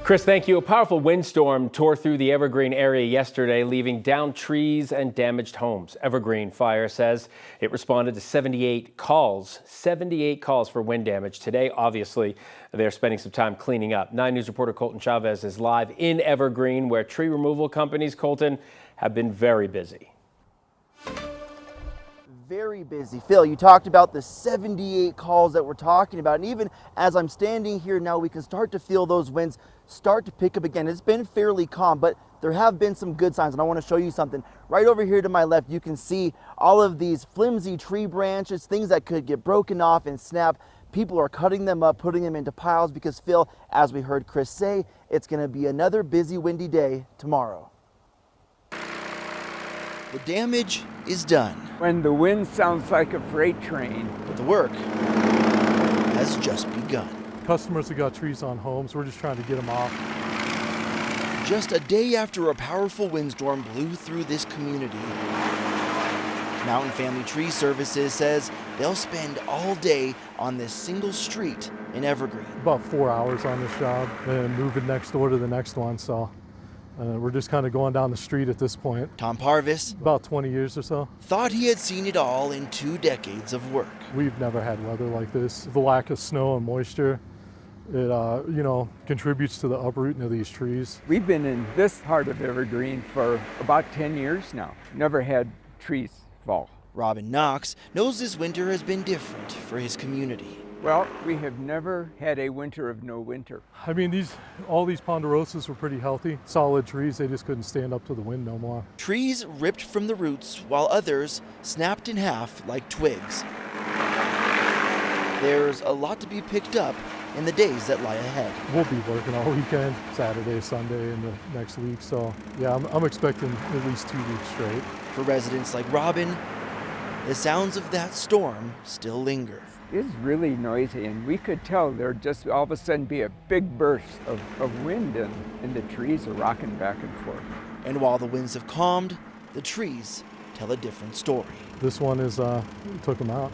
Chris, thank you. A powerful windstorm tore through the Evergreen area yesterday, leaving downed trees and damaged homes. Evergreen Fire says it responded to 78 calls for wind damage. Today, obviously, they're spending some time cleaning up. 9 News reporter Colton Chavez is live in Evergreen, where tree removal companies, Colton, have been very busy. Very busy. Phil, you talked about the 78 calls that we're talking about, and even as I'm standing here now, we can start to feel those winds start to pick up again. It's been fairly calm, but there have been some good signs, and I want to show you something. Right over here to my left, you can see all of these flimsy tree branches, things that could get broken off and snap. People are cutting them up, putting them into piles because, Phil, as we heard Chris say, it's going to be another busy, windy day tomorrow. The damage is done. When the wind sounds like a freight train. But the work has just begun. Customers have got trees on homes. We're just trying to get them off. Just a day after a powerful windstorm blew through this community, Mountain Family Tree Services says they'll spend all day on this single street in Evergreen. About 4 hours on this job and moving next door to the next one. So we're just kind of going down the street at this point. Tom Parvis, about 20 years or so, thought he had seen it all in 2 decades of work. We've never had weather like this. The lack of snow and moisture, it contributes to the uprooting of these trees. We've been in this part of Evergreen for about 10 years now. Never had trees fall. Robin Knox knows this winter has been different for his community. Well, we have never had a winter of no winter. I mean, all these ponderosas were pretty healthy, solid trees. They just couldn't stand up to the wind no more. Trees ripped from the roots while others snapped in half like twigs. There's a lot to be picked up in the days that lie ahead. We'll be working all weekend, Saturday, Sunday, and the next week. So yeah, I'm expecting at least 2 weeks straight. For residents like Robin, the sounds of that storm still linger. It's really noisy, and we could tell there'd just all of a sudden be a big burst of wind, and the trees are rocking back and forth. And while the winds have calmed, the trees tell a different story. This one took them out.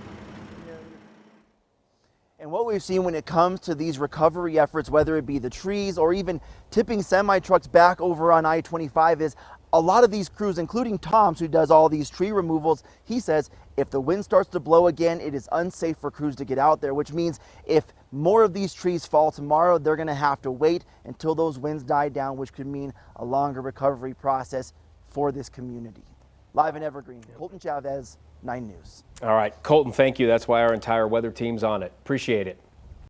And what we've seen when it comes to these recovery efforts, whether it be the trees or even tipping semi-trucks back over on I-25, is a lot of these crews, including Tom's, who does all these tree removals, he says if the wind starts to blow again, it is unsafe for crews to get out there, which means if more of these trees fall tomorrow, they're going to have to wait until those winds die down, which could mean a longer recovery process for this community. Live in Evergreen, Colton Chavez, 9 News. All right, Colton, thank you. That's why our entire weather team's on it. Appreciate it.